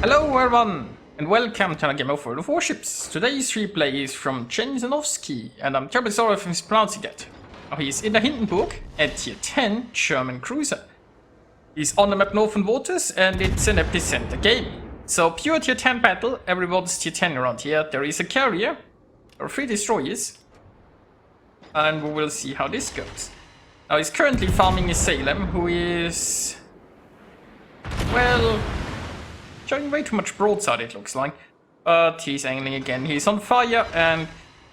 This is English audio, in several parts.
Hello everyone, and welcome to another game of World of Warships. Today's replay is from Jensenovski, and I'm terribly sorry if I'm mispronouncing that. Now he's in the Hindenburg at tier 10 German cruiser. He's on the map Northern Waters, and it's an epicenter game. So pure tier 10 battle, everyone's tier 10 around here. There is a carrier, or 3 destroyers, and we will see how this goes. Now he's currently farming a Salem, who is, well, showing way too much broadside, it looks like. But he's angling again. He's on fire, and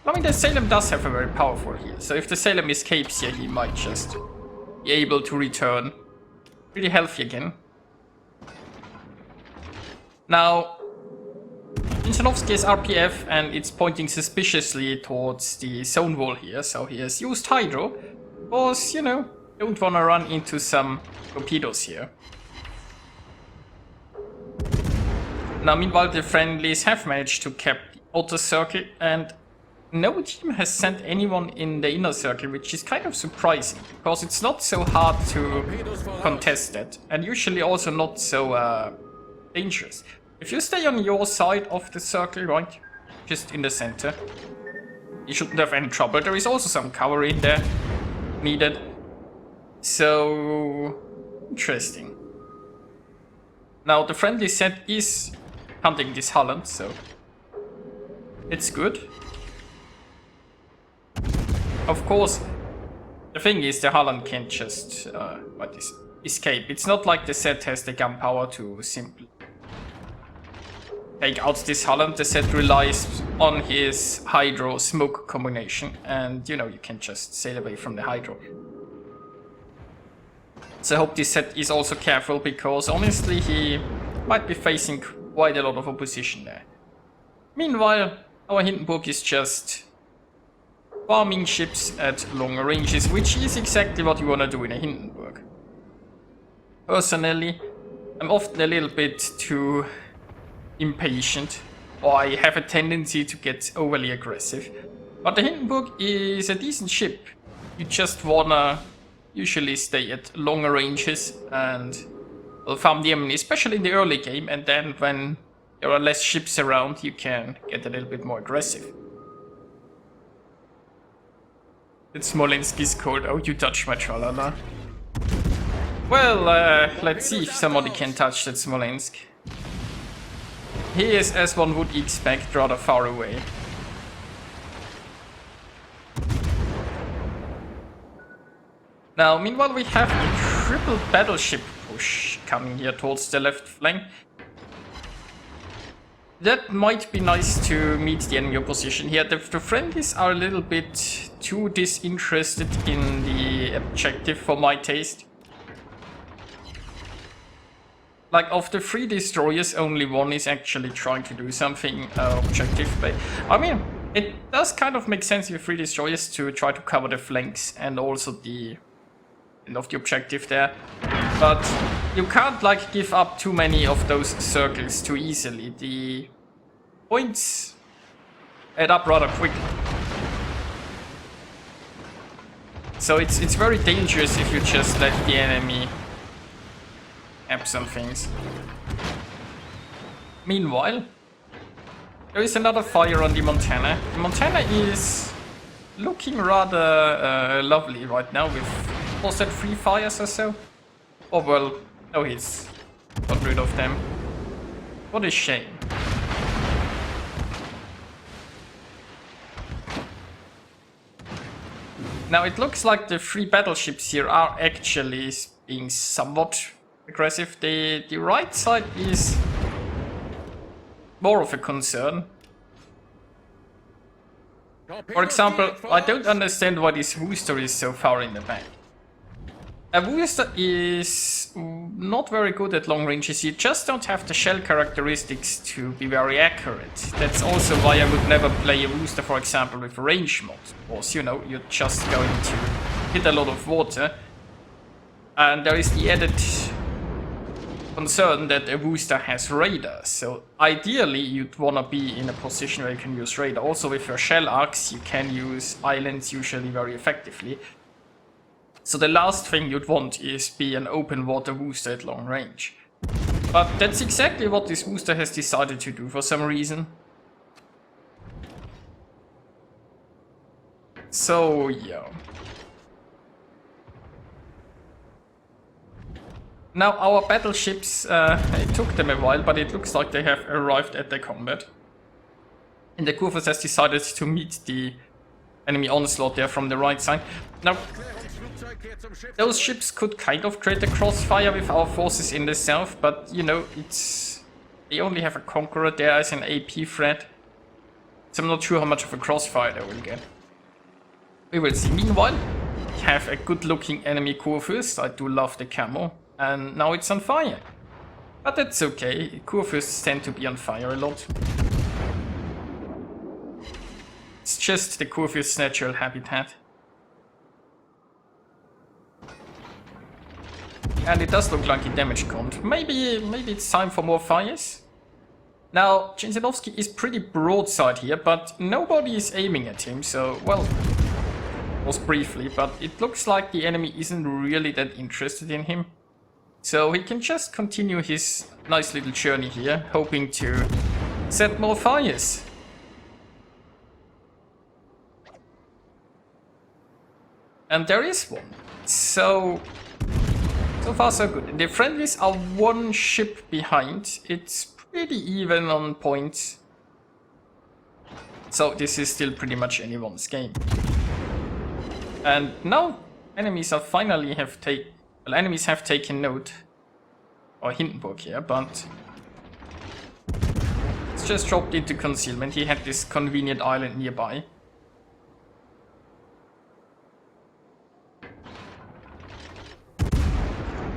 I mean, the Salem does have a very powerful heal. So if the Salem escapes here, he might just be able to return pretty healthy again. Now, Jensenovski is RPF, and it's pointing suspiciously towards the zone wall here. So he has used Hydro, because, you know, don't want to run into some torpedoes here. Now, meanwhile, the friendlies have managed to cap the outer circle, and no team has sent anyone in the inner circle, which is kind of surprising, because it's not so hard to contest that, and usually also not so dangerous. If you stay on your side of the circle, right, just in the center, you shouldn't have any trouble. There is also some cover in there needed, so interesting. Now, the friendly set is hunting this Holland, so it's good. Of course, the thing is, the Holland can't just escape. It's not like the set has the gunpowder to simply take out this Holland. The set relies on his Hydro smoke combination, and you know, you can just sail away from the Hydro. So I hope this set is also careful, because honestly he might be facing quite a lot of opposition there. Meanwhile, our Hindenburg is just farming ships at longer ranges, which is exactly what you want to do in a Hindenburg. Personally, I'm often a little bit too impatient, or I have a tendency to get overly aggressive. But the Hindenburg is a decent ship. You just wanna usually stay at longer ranges and farm the enemy, especially in the early game, and then when there are less ships around, you can get a little bit more aggressive. That Smolensk is cold. Oh, you touched my tralala. Well, let's see if somebody can touch that Smolensk. He is, as one would expect, rather far away. Now, meanwhile, we have a triple battleship push coming here towards the left flank. That might be nice to meet the enemy opposition here. The friendlies are a little bit too disinterested in the objective for my taste. Like, of the 3 destroyers, only one is actually trying to do something objective. But I mean, it does kind of make sense with 3 destroyers to try to cover the flanks and also the end of the objective there. But you can't, like, give up too many of those circles too easily. The points add up rather quickly. So it's very dangerous if you just let the enemy have some things. Meanwhile, there is another fire on the Montana. The Montana is looking rather lovely right now with, was that 3 fires or so? Oh well, no, he's got rid of them. What a shame. Now it looks like the 3 battleships here are actually being somewhat aggressive. The right side is more of a concern. For example, I don't understand why this Wooster is so far in the back. A Wooster is not very good at long ranges. You just don't have the shell characteristics to be very accurate. That's also why I would never play a Wooster, for example, with a range mod. Because, you know, you're just going to hit a lot of water. And there is the added concern that a Wooster has radar. So ideally, you'd want to be in a position where you can use radar. Also, with your shell arcs, you can use islands usually very effectively. So the last thing you'd want is be an open water Wooster at long range. But that's exactly what this booster has decided to do for some reason. So, yeah. Now our battleships, it took them a while, but it looks like they have arrived at the combat. And the Kurfürst has decided to meet the enemy onslaught there from the right side. Now, those ships could kind of create a crossfire with our forces in the south, but you know, they only have a Conqueror there as an AP threat. So I'm not sure how much of a crossfire they will get. We will see. Meanwhile, we have a good looking enemy Kurfürst. I do love the camo. And now it's on fire. But that's okay. Kurfürsts tend to be on fire a lot. It's just the Kurfürst's natural habitat. And it does look like a damage count. Maybe it's time for more fires? Now, Jensenovski is pretty broadside here, but nobody is aiming at him, so, well, was briefly, but it looks like the enemy isn't really that interested in him. So he can just continue his nice little journey here, hoping to set more fires. And there is one. So far so good. The friendlies are one ship behind. It's pretty even on points. So this is still pretty much anyone's game. And now enemies are finally enemies have taken note of Hindenburg here, but it's just dropped into concealment. He had this convenient island nearby.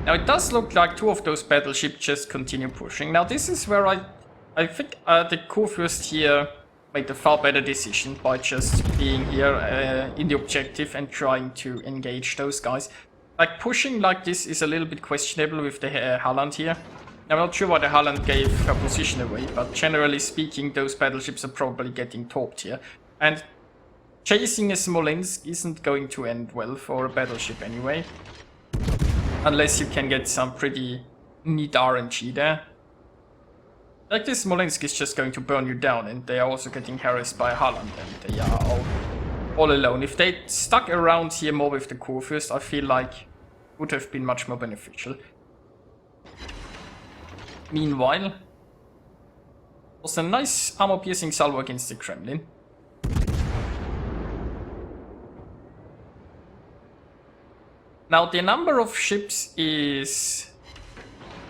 Now it does look like two of those battleships just continue pushing. Now this is where I think the Kurfürst here made a far better decision by just being here in the objective and trying to engage those guys. Like, pushing like this is a little bit questionable with the Halland here. I'm not sure why the Halland gave her position away, but generally speaking, those battleships are probably getting torped here. And chasing a Smolensk isn't going to end well for a battleship anyway. Unless you can get some pretty neat RNG there. Like this Smolensk is just going to burn you down, and they are also getting harassed by Halland, and they are all alone. If they stuck around here more with the Kurfürst, I feel like it would have been much more beneficial. Meanwhile, was a nice armor-piercing salvo against the Kremlin. Now the number of ships is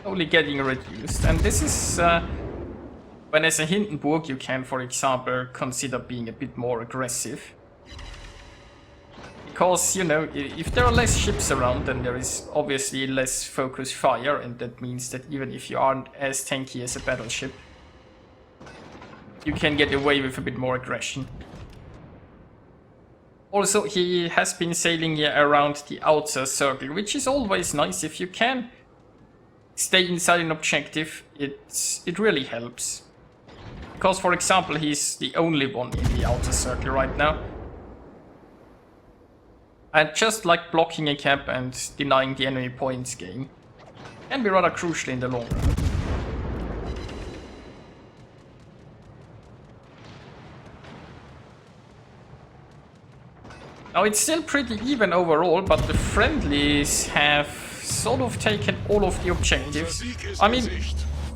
slowly getting reduced, and this is when as a Hindenburg you can, for example, consider being a bit more aggressive. Because, you know, if there are less ships around, then there is obviously less focus fire, and that means that even if you aren't as tanky as a battleship, you can get away with a bit more aggression. Also, he has been sailing here around the outer circle, which is always nice. If you can stay inside an objective, it really helps. Because, for example, he's the only one in the outer circle right now. And just like blocking a cap and denying the enemy points gain can be rather crucial in the long run. Now it's still pretty even overall, but the friendlies have sort of taken all of the objectives. I mean,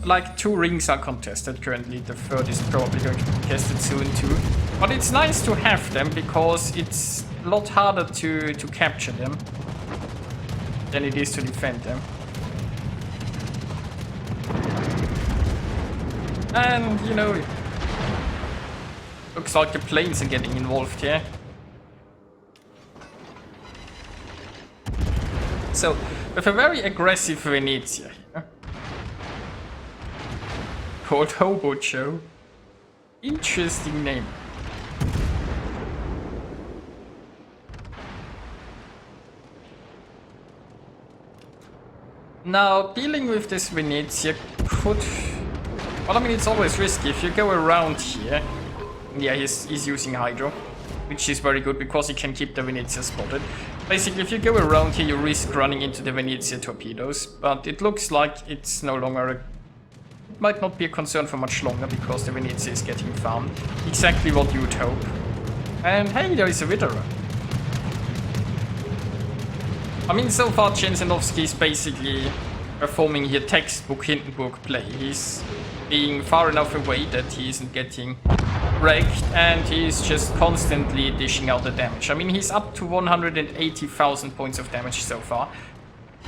like 2 rings are contested currently, the third is probably going to be contested soon too. But it's nice to have them because it's a lot harder to capture them than it is to defend them. And, you know, looks like the planes are getting involved here. So, with a very aggressive Venezia here, called Hobo Joe. Interesting name. Now, dealing with this Venezia could... Well, I mean, it's always risky. If you go around here... Yeah, he's using Hydro, which is very good because he can keep the Venezia spotted. Basically, if you go around here, you risk running into the Venezia torpedoes, but it looks like it's no longer it might not be a concern for much longer because the Venezia is getting farmed. Exactly what you would hope. And hey, there is a Widower. I mean, so far Jensenovski is basically performing here textbook Hindenburg play. He's being far enough away that he isn't getting wrecked, and he's just constantly dishing out the damage. I mean, he's up to 180,000 points of damage so far.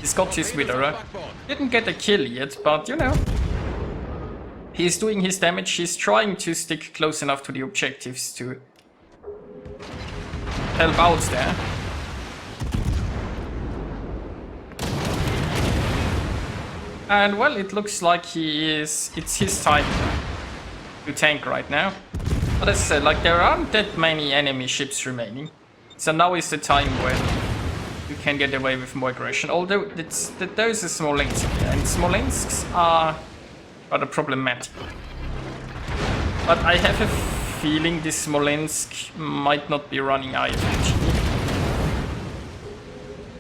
He's got his Widower. Didn't get a kill yet, but you know. He's doing his damage. He's trying to stick close enough to the objectives to help out there. And well, it looks like it's his time to tank right now. But as I said, like, there aren't that many enemy ships remaining. So now is the time when you can get away with more aggression. Although there is a Smolensk here, and Smolensks are rather problematic. But I have a feeling this Smolensk might not be running IFG.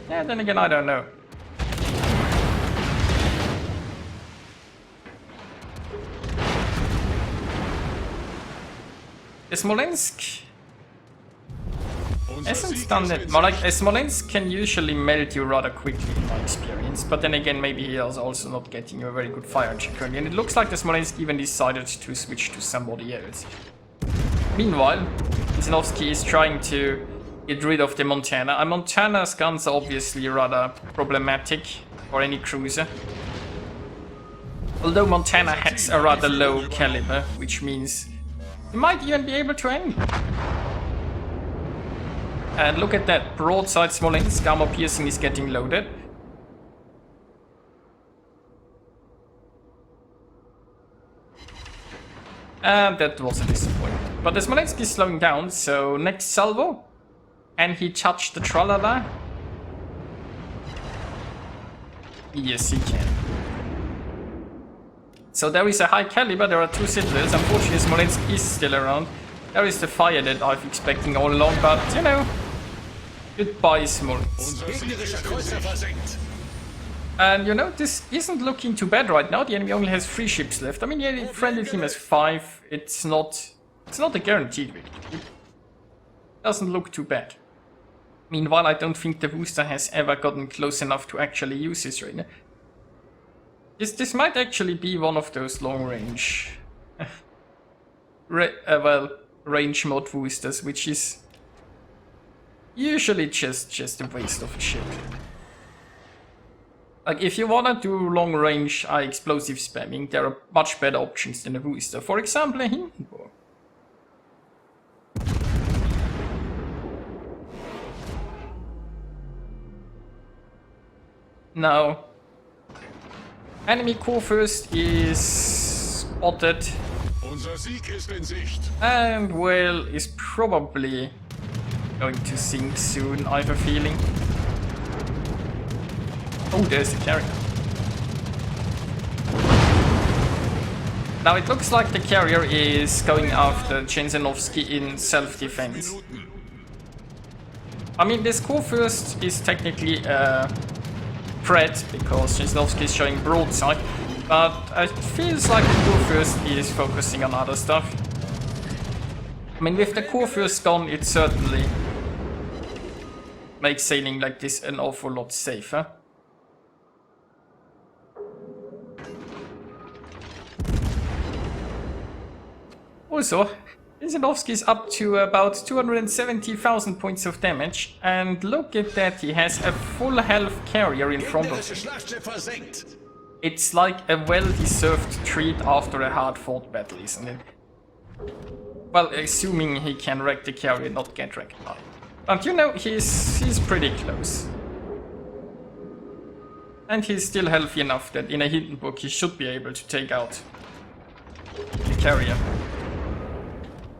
Yeah, then again, I don't know. The Smolensk hasn't done that. Well, like, a Smolensk can usually melt you rather quickly in my experience, but then again, maybe he is also not getting a very good fire check currently, and it looks like the Smolensk even decided to switch to somebody else. Meanwhile, Jensenovski is trying to get rid of the Montana, and Montana's guns are obviously rather problematic for any cruiser. Although Montana has a rather low caliber, which means you might even be able to aim. And look at that, broadside Smolensk, armor piercing is getting loaded. And that was a disappointment. But the Smolensk is slowing down, so next salvo. And he touched the tralala. Yes, he can. So there is a high caliber, there are two Citadels. Unfortunately, Smolensk is still around. There is the fire that I've expecting all along, but you know, goodbye Smolensk. And you know, this isn't looking too bad right now. The enemy only has 3 ships left. I mean, yeah, the friendly team has 5. It's not a guaranteed victory. It doesn't look too bad. Meanwhile, I don't think the booster has ever gotten close enough to actually use his radar. This might actually be one of those long-range, range mod boosters, which is usually just a waste of a ship. Like, if you wanna do long-range explosive spamming, there are much better options than a booster. For example, a Hindenburg. Now, enemy Kurfürst is spotted, and well, is probably going to sink soon, I have a feeling. Oh, there's the carrier. Now it looks like the carrier is going after Jensenovski in self-defense. I mean, this Kurfürst is technically a threat because Jensenovski is showing broadside, but it feels like the Kurfürst is focusing on other stuff. I mean, with the Kurfürst gone, it certainly makes sailing like this an awful lot safer. Also, Jensenovski is up to about 270,000 points of damage, and look at that, he has a full health carrier in front of him. It's like a well-deserved treat after a hard-fought battle, isn't it? Well, assuming he can wreck the carrier, not get wrecked by it. But you know, he's pretty close. And he's still healthy enough that in a Hindenburg he should be able to take out the carrier.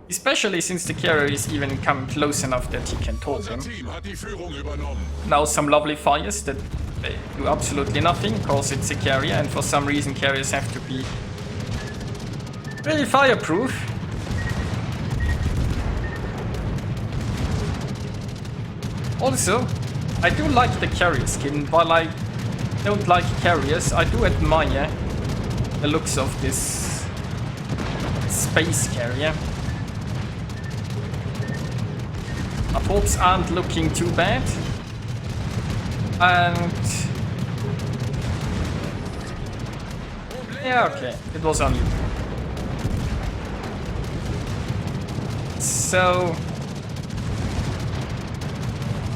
Especially since the carrier is even coming close enough that he can torp him. Now some lovely fires that do absolutely nothing because it's a carrier, and for some reason carriers have to be really fireproof. Also, I do like the carrier skin. While I don't like carriers, I do admire the looks of this space carrier. Our torps aren't looking too bad. And... yeah, okay, it was only... so...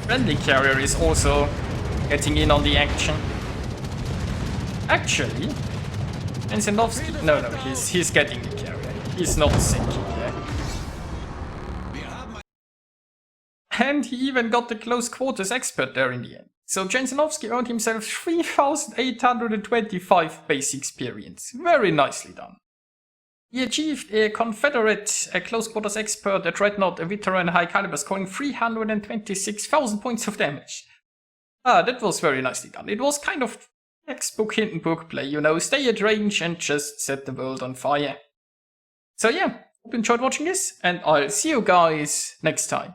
friendly carrier is also getting in on the action. Actually, Jensenovski... no, he's getting the carrier. He's not sinking yet. And he even got the close quarters expert there in the end. So Jensenovski earned himself 3,825 base experience. Very nicely done. He achieved a Confederate, a close quarters expert, a dreadnought, a veteran, high caliber, scoring 326,000 points of damage. That was very nicely done. It was kind of textbook Hindenburg play, you know, stay at range and just set the world on fire. So yeah, hope you enjoyed watching this, and I'll see you guys next time.